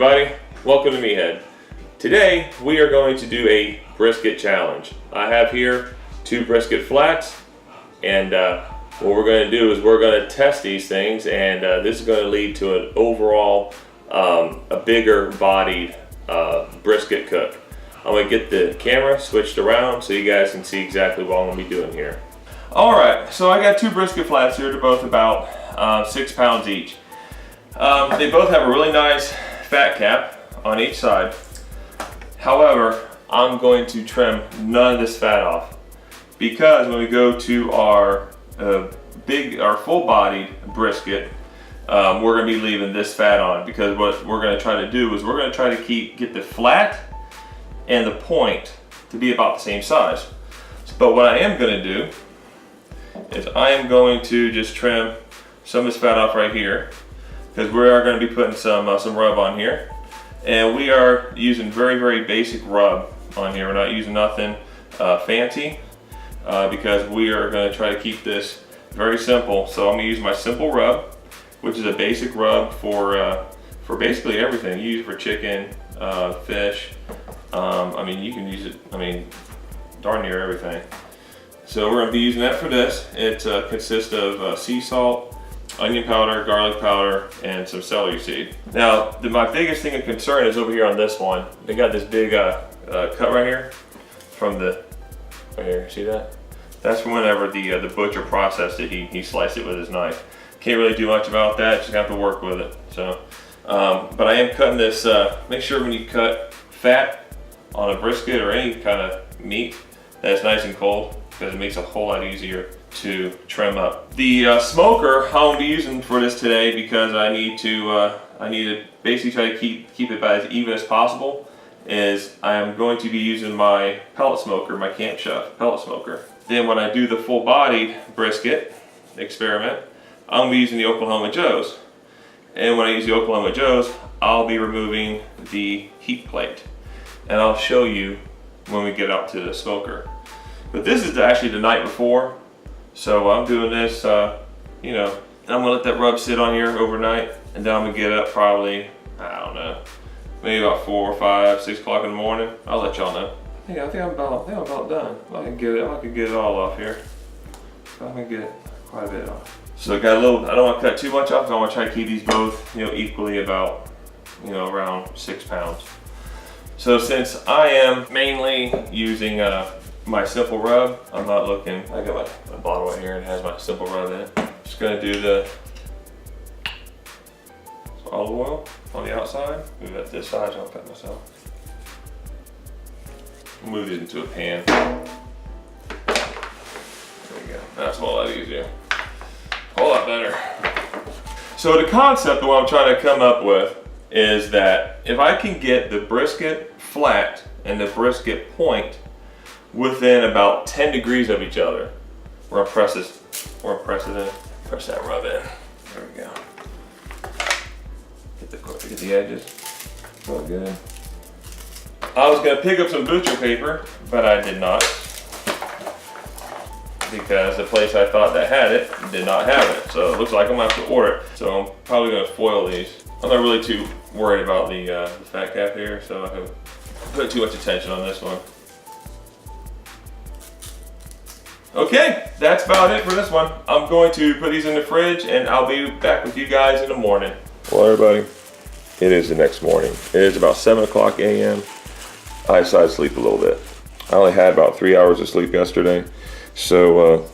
everybody, welcome to Meathead. Today we are going to do a brisket challenge. I have here 2 brisket flats, and what we're going to do is we're going to test these things, and this is going to lead to an overall a bigger bodied brisket cook. I'm going to get the camera switched around so you guys can see exactly what I'm going to be doing here. Alright, so I got 2 brisket flats here. They're both about 6 pounds each. They both have a really nice fat cap on each side. However, I'm going to trim none of this fat off, because when we go to our full-bodied brisket, we're going to be leaving this fat on, because what we're going to try to do is we're going to try to get the flat and the point to be about the same size. But what I am going to do is I am going to just trim some of this fat off right here, because we are going to be putting some rub on here, and we are using very basic rub on here. We're not using nothing fancy, because we are going to try to keep this very simple. So I'm going to use my simple rub, which is a basic rub for basically everything. You use it for chicken, fish. I mean, you can use it, I mean, darn near everything. So we're going to be using that for this. It consists of sea salt, onion powder, garlic powder, and some celery seed. Now, my biggest thing of concern is over here on this one. They got this big cut right here from right here, see that? That's from whenever the butcher processed it, he sliced it with his knife. Can't really do much about that, just have to work with it. So, but I am cutting this, make sure when you cut fat on a brisket or any kind of meat, that it's nice and cold, because it makes it a whole lot easier to trim up. The smoker I'm going to be using for this today, because I need to basically try to keep it about as even as possible, is I am going to be using my pellet smoker, my Camp Chef pellet smoker. Then when I do the full bodied brisket experiment, I'm going to be using the Oklahoma Joe's. And when I use the Oklahoma Joe's, I'll be removing the heat plate, and I'll show you when we get up to the smoker. But this is actually the night before, so I'm doing this, you know, I'm gonna let that rub sit on here overnight, and then I'm gonna get up probably, I don't know, maybe about 4 or 5, 6 o'clock in the morning. I'll let y'all know. I think I'm about done. I can get it all off here. I'm gonna get quite a bit off. So I got a little, I don't want to cut too much off, because I want to try to keep these both, you know, equally about, you know, around 6 pounds. So since I am mainly using my simple rub, I'm not looking, I got my bottle right here and it has my simple rub in it. Just gonna do the olive oil on the outside. Move it this side so I don't cut myself. Move it into a pan. There we go. That's a whole lot easier. A whole lot better. So the concept of what I'm trying to come up with is that if I can get the brisket flat and the brisket point within about 10 degrees of each other, we're gonna press this, press that rub in. There we go. Get the edges. Real good. I was gonna pick up some butcher paper, but I did not, because the place I thought that had it did not have it. So it looks like I'm gonna have to order it. So I'm probably gonna foil these. I'm not really too worried about the fat cap here, so I can put too much attention on this one. Okay, that's about it for this one. I'm going to put these in the fridge, and I'll be back with you guys in the morning. Well, everybody, it is the next morning. It is about 7 o'clock a.m. I decided to sleep a little bit. I only had about 3 hours of sleep yesterday. So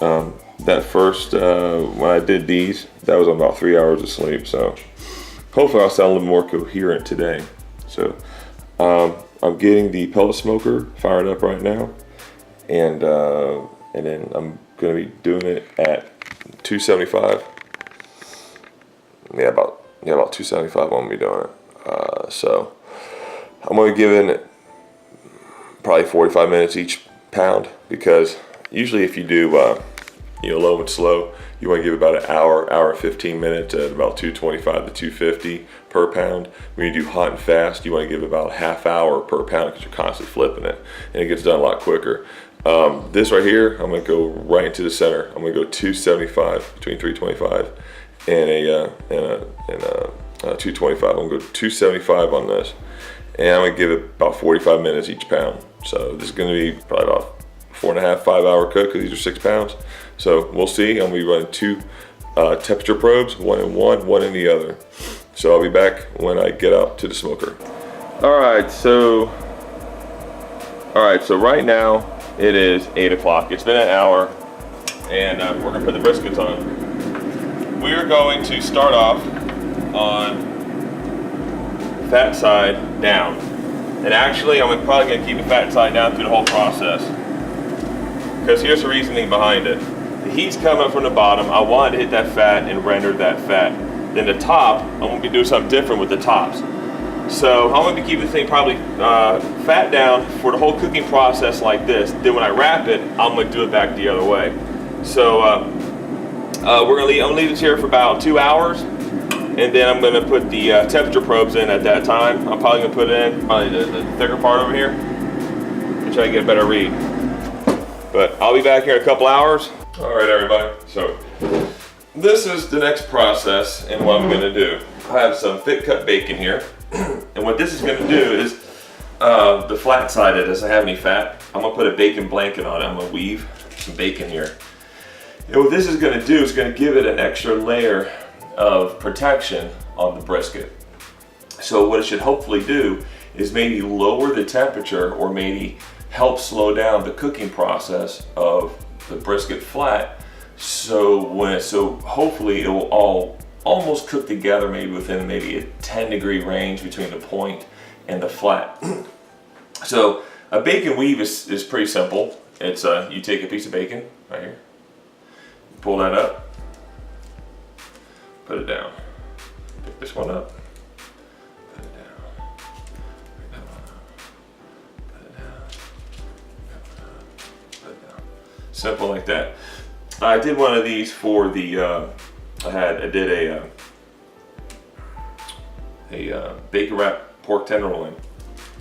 that first, when I did these, that was about 3 hours of sleep. So hopefully I'll sound a little more coherent today. So I'm getting the pellet smoker fired up right now. And then I'm gonna be doing it at 275. Yeah, about 275 I'm gonna be doing it. So I'm gonna give it probably 45 minutes each pound, because usually if you do you know, low and slow, you want to give about an hour 15 minutes at about 225 to 250 per pound. When you do hot and fast, you want to give about a half hour per pound, because you're constantly flipping it, and it gets done a lot quicker. This right here, I'm going to go right into the center. I'm going to go 275, between 325 and a 225. I'm gonna go 275 on this, and I'm gonna give it about 45 minutes each pound. So this is gonna be probably about 4.5, 5 hour cook, because these are 6 pounds. So we'll see. I'm gonna be running 2 temperature probes, one in one in the other. So I'll be back when I get out to the smoker. All right, so right now it is 8 o'clock. It's been an hour, and we're gonna put the briskets on. We're going to start off on fat side down. And actually, I'm probably gonna keep the fat side down through the whole process. Because here's the reasoning behind it. The heat's coming from the bottom. I wanted to hit that fat and render that fat. Then the top, I'm gonna be doing something different with the tops. So I'm gonna be keeping the thing probably fat down for the whole cooking process like this. Then when I wrap it, I'm gonna do it back the other way. So I'm gonna leave this here for about 2 hours, and then I'm gonna put the temperature probes in at that time. I'm probably gonna put it in probably the thicker part over here to try to get a better read. But I'll be back here in a couple hours. All right, everybody. So this is the next process and what I'm gonna do. I have some thick cut bacon here. And what this is gonna do is, the flat side of this, I have any fat, I'm gonna put a bacon blanket on it. I'm gonna weave some bacon here. And what this is gonna do is gonna give it an extra layer of protection on the brisket. So what it should hopefully do is maybe lower the temperature, or maybe help slow down the cooking process of the brisket flat. So hopefully it will all almost cook together, maybe within maybe a 10-degree range between the point and the flat. So a bacon weave is pretty simple. It's you take a piece of bacon right here, pull that up, put it down, pick this one up, put it down, pick that one up, put it down, put it down. Simple like that. I did one of these for the I did a bacon wrap pork tenderloin,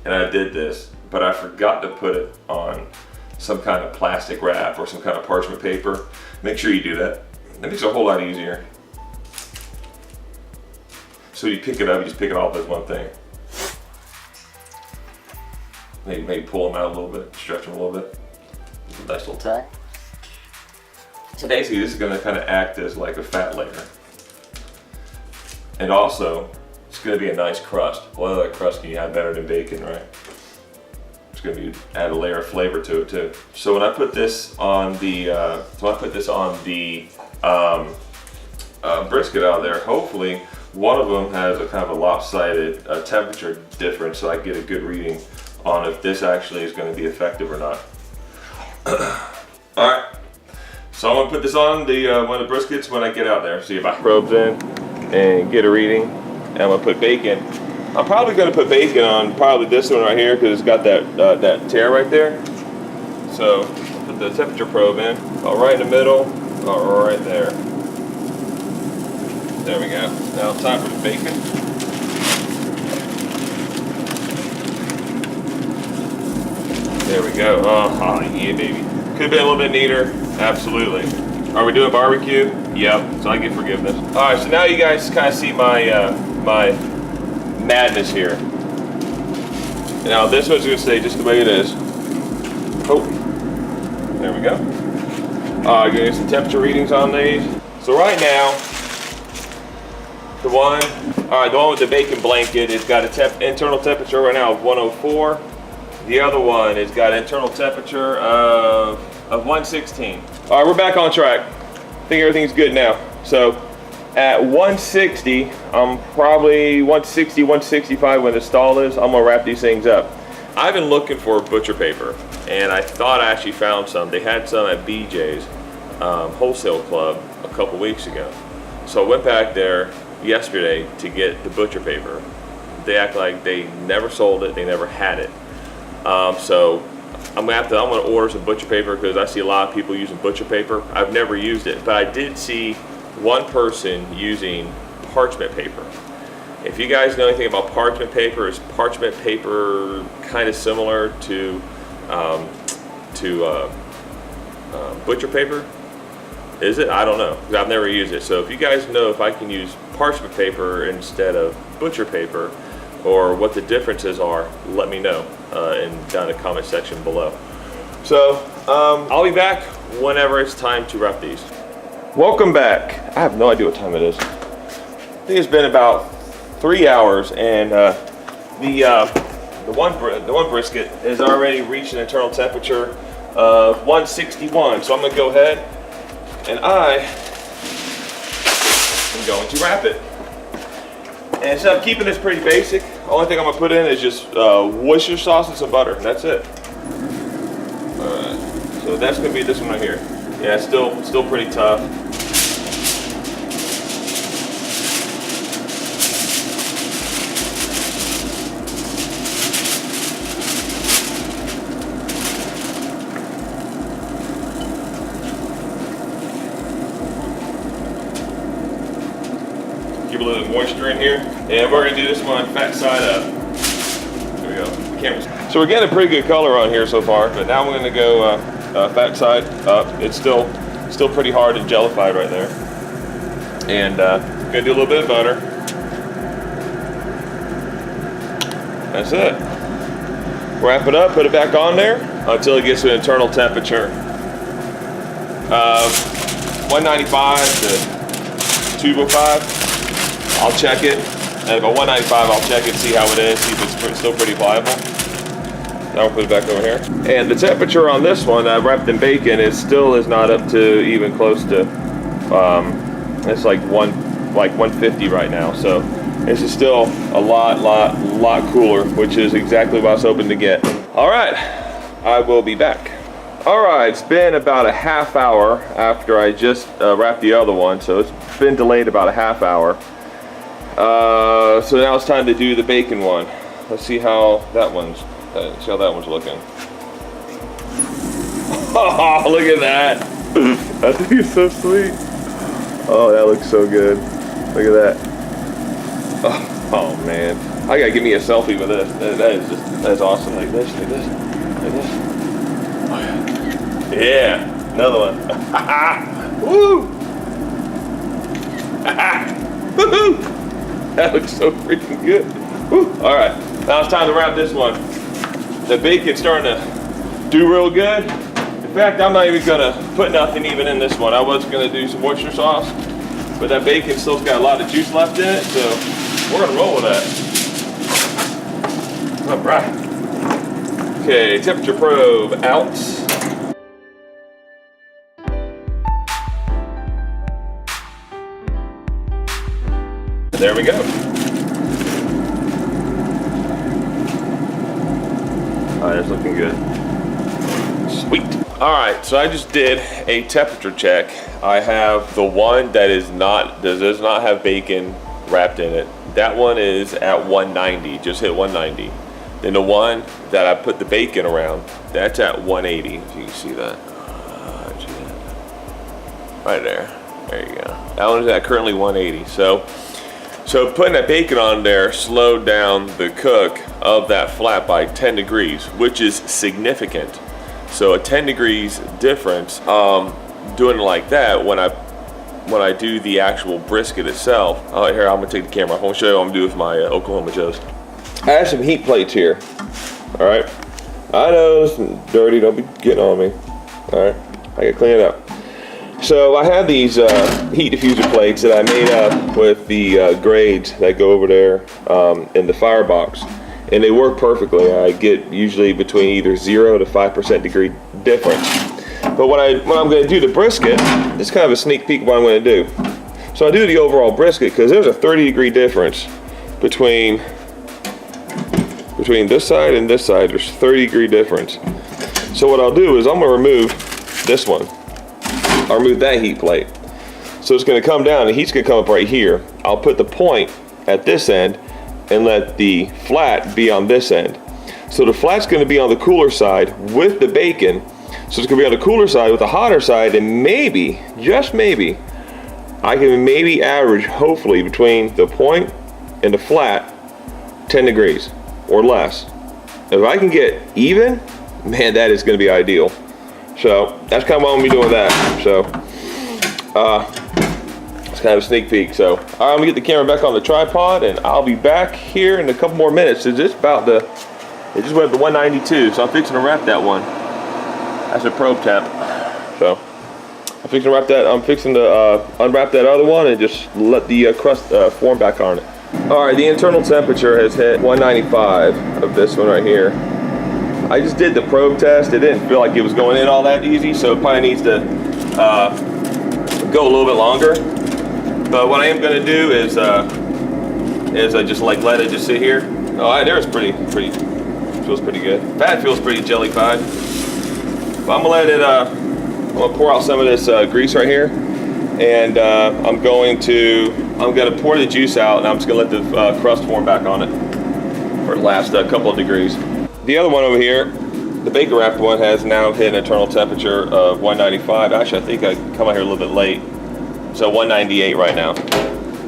and I did this, but I forgot to put it on some kind of plastic wrap or some kind of parchment paper. Make sure you do that. That makes it a whole lot easier. So you pick it up, you just pick it off as one thing. Maybe pull them out a little bit, stretch them a little bit. Nice little tack. So basically this is going to kind of act as like a fat layer. And also, it's going to be a nice crust. What other crust can you have better than bacon, right? It's going to add a layer of flavor to it too. So when I put this on the, brisket out there, hopefully one of them has a kind of a lopsided temperature difference, so I get a good reading on if this actually is going to be effective or not. All right. So I'm gonna put this on the one of the briskets when I get out there. See if I probes in and get a reading. And I'm gonna put bacon. I'm probably gonna put bacon on probably this one right here because it's got that tear right there. So put the temperature probe in, right in the middle, right there. There we go. Now it's time for the bacon. There we go. Oh yeah, baby. Could have been a little bit neater. Absolutely. Are we doing barbecue? Yep. So I get forgiveness. All right. So now you guys kind of see my my madness here. Now this one's gonna stay just the way it is. Oh, there we go. Getting some temperature readings on these. So right now, the one with the bacon blanket, it's got a internal temperature right now of 104. The other one has got internal temperature of 116. All right, we're back on track. I think everything's good now. So at 160, I'm probably 160, 165 when the stall is. I'm gonna wrap these things up. I've been looking for butcher paper, and I thought I actually found some. They had some at BJ's wholesale club a couple weeks ago. So I went back there yesterday to get the butcher paper. They act like they never sold it, they never had it. So I'm gonna order some butcher paper because I see a lot of people using butcher paper. I've never used it, but I did see one person using parchment paper. If you guys know anything about parchment paper, is parchment paper kind of similar to butcher paper? Is it? I don't know, because I've never used it. So if you guys know if I can use parchment paper instead of butcher paper, or what the differences are, let me know down in the comment section below. So I'll be back whenever it's time to wrap these. Welcome back. I have no idea what time it is. I think it's been about 3 hours, and the one brisket has already reached an internal temperature of 161. So I'm gonna go ahead and I am going to wrap it. And so I'm keeping this pretty basic. Only thing I'm gonna put in is just Worcestershire sauce and some butter. That's it. So that's gonna be this one right here. Yeah, it's still pretty tough. Keep a little bit of moisture in here, and we're gonna do this one fat side up. There we go. The camera's. So we're getting a pretty good color on here so far, but now we're gonna go fat side up. It's still pretty hard and jellified right there. And gonna do a little bit of butter. That's it. Wrap it up, put it back on there until it gets to an internal temperature of 195 to 205. I'll check it, and at 195 I'll check it, see how it is, see if it's still pretty viable. Now we'll put it back over here. And the temperature on this one, wrapped in bacon, is not up to even close to, it's like 150 right now. So this is still a lot cooler, which is exactly what I was hoping to get. All right, I will be back. All right, it's been about a half hour after I just wrapped the other one, so it's been delayed about a half hour. So now it's time to do the bacon one. Let's see how that one's looking. Oh, look at that. I think it's so sweet. Oh, that looks so good. Look at that. Oh man. I gotta give me a selfie with this. That's awesome. Like this. Oh yeah. Yeah, another one. Woo! Woohoo! That looks so freaking good. Woo. All right, now it's time to wrap this one. The bacon's starting to do real good. In fact, I'm not even gonna put nothing even in this one. I was gonna do some Worcestershire sauce, but that bacon still's got a lot of juice left in it, so we're gonna roll with that. All right. Okay, temperature probe out. There we go. All right, it's looking good. Sweet. All right, so I just did a temperature check. I have the one that does not have bacon wrapped in it. That one is at 190, just hit 190. Then the one that I put the bacon around, that's at 180, if you can see that. Right there. There you go. That one is at currently 180. So putting that bacon on there slowed down the cook of that flat by 10 degrees, which is significant. So a 10 degrees difference, doing it like that when I do the actual brisket itself. Oh, here, I'm gonna take the camera off. I want to show you what I'm gonna do with my Oklahoma Joe's. I have some heat plates here. All right. I know it's dirty, don't be getting on me. All right, I gotta clean it up. So I have these heat diffuser plates that I made up with the grades that go over there in the firebox, and they work perfectly. I get usually between either 0 to 5% degree difference. But when I'm going to do the brisket, it's kind of a sneak peek of what I'm going to do. So I do the overall brisket because there's a 30 degree difference between this side and this side. There's 30 degree difference. So what I'll do is I'm going to remove this one. I'll remove that heat plate. So it's going to come down, the heat's going to come up right here. I'll put the point at this end and let the flat be on this end. So the flat's going to be on the cooler side with the bacon. So it's going to be on the cooler side with the hotter side, and maybe, just maybe, I can maybe average, hopefully, between the point and the flat 10 degrees or less. If I can get even, man, that is going to be ideal. So that's kind of what I'm gonna be doing with that. So It's kind of a sneak peek. So I'm gonna get the camera back on the tripod, and I'll be back here in a couple more minutes. It's just about to, it just went up to 192, so I'm fixing to wrap that one. That's a probe temp. So I'm fixing to wrap that. I'm fixing to unwrap that other one and just let the crust form back on it. All right, the internal temperature has hit 195 of this one right here. I just did the probe test. It didn't feel like it was going in all that easy, so it probably needs to go a little bit longer. But what I am gonna do is I just like let it just sit here. Oh, there's pretty, feels pretty good. Fat feels pretty jellified. But I'm gonna let it, I'm gonna pour out some of this grease right here, and I'm gonna pour the juice out, and I'm just gonna let the crust form back on it for the last couple of degrees. The other one over here, the bacon wrapped one, has now hit an internal temperature of 195. Actually, I think I come out here a little bit late. So 198 right now.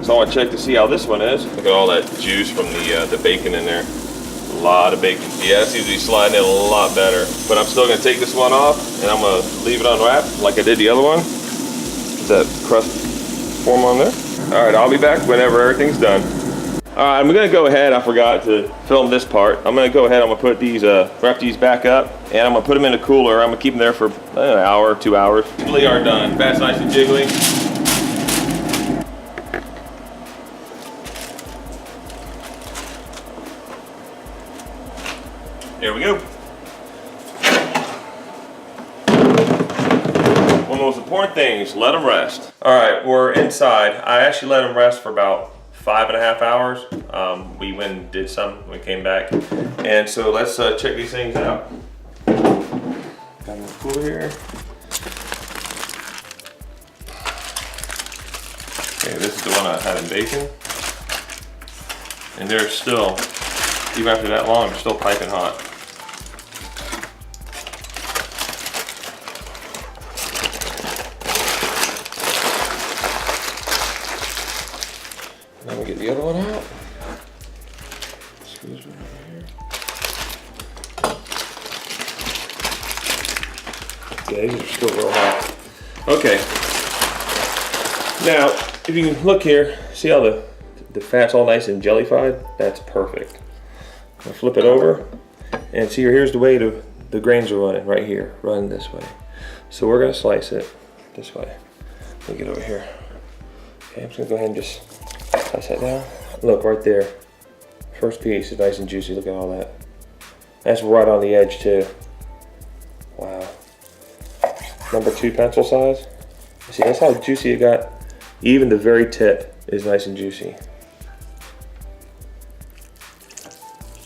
So I want to check to see how this one is. Look at all that juice from the bacon in there. A lot of bacon. Yeah, it seems to be sliding in a lot better. But I'm still going to take this one off, and I'm going to leave it unwrapped like I did the other one. Does that crust form on there? All right, I'll be back whenever everything's done. All right, I'm going to go ahead. I forgot to film this part. I'm going to go ahead. I'm going to put these, wrap these back up, and I'm going to put them in a cooler. I'm going to keep them there for an hour, 2 hours. Really are done. Fast, nice, and jiggly. There we go. One of the most important things, let them rest. All right, we're inside. I actually let them rest for about 5.5 hours. We went and did some, we came back. And so let's check these things out. Got them in the cooler here. Okay, this is the one I had in bacon. And they're still, even after that long, they're still piping hot. Now we get the other one out. Squeeze it over here. Yeah, these are still real hot. Okay. Now, if you can look here, see how the fat's all nice and jellified? That's perfect. I'll flip it over, and see here's the way the grains are running, right here, running this way. So we're gonna slice it this way. Let me get over here. Okay, I'm just gonna go ahead and just slice that down. Look, right there. First piece is nice and juicy, look at all that. That's right on the edge too. Wow. Number 2 pencil size. See, that's how juicy it got. Even the very tip is nice and juicy.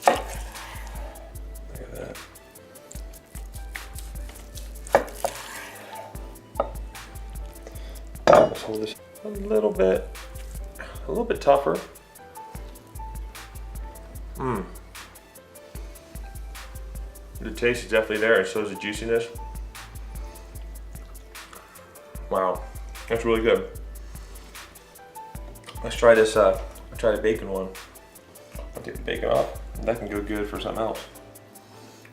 Look at that. Let's hold this a little bit tougher. The taste is definitely there, and so is the juiciness. Wow, that's really good. Let's try this, I'll try the bacon one. I'll get the bacon off. That can go good for something else.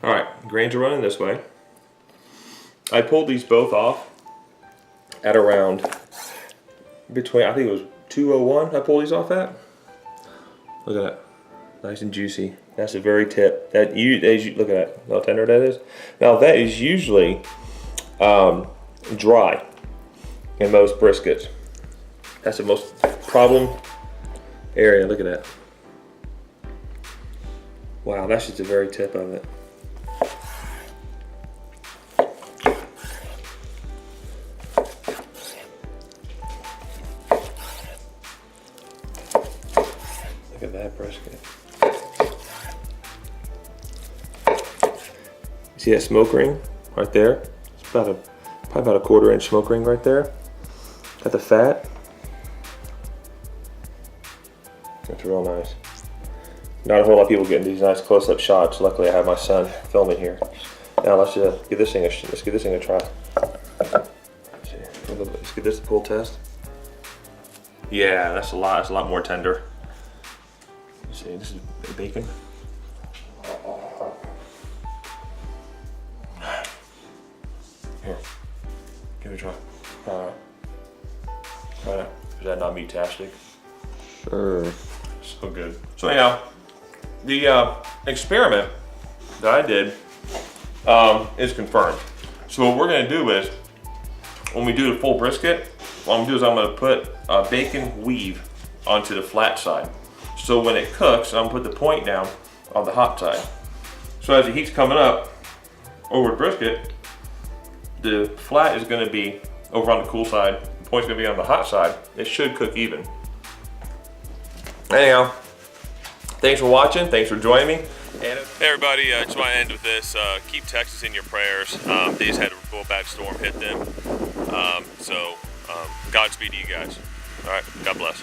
All right, grains are running this way. I pulled these both off at around between, I think it was 201 I pulled these off at. Look at that, nice and juicy. That's the very tip. Look at that, how tender that is. Now that is usually dry in most briskets. That's the most problem area, look at that. Wow, that's just the very tip of it. Look at that brisket. See that smoke ring right there? It's probably about a 1/4 inch smoke ring right there. Got the fat. That's real nice. Not a whole lot of people getting these nice close-up shots. Luckily, I have my son filming here. Now let's give this thing a try. Let's give this a pull test. Yeah, that's a lot. It's a lot more tender. Let's see, this is bacon. Here, give it a try. Is that not meat-tastic? Sure. So good. So anyhow, the experiment that I did is confirmed. So what we're gonna do is, when we do the full brisket, what I'm gonna do is I'm gonna put a bacon weave onto the flat side. So when it cooks, I'm gonna put the point down on the hot side. So as the heat's coming up over the brisket, the flat is gonna be over on the cool side, the point's gonna be on the hot side. It should cook even. Anyhow, thanks for watching, thanks for joining me. Hey everybody, I just want to end with this. Keep Texas in your prayers. They just had a real bad storm hit them. Godspeed to you guys. All right, God bless.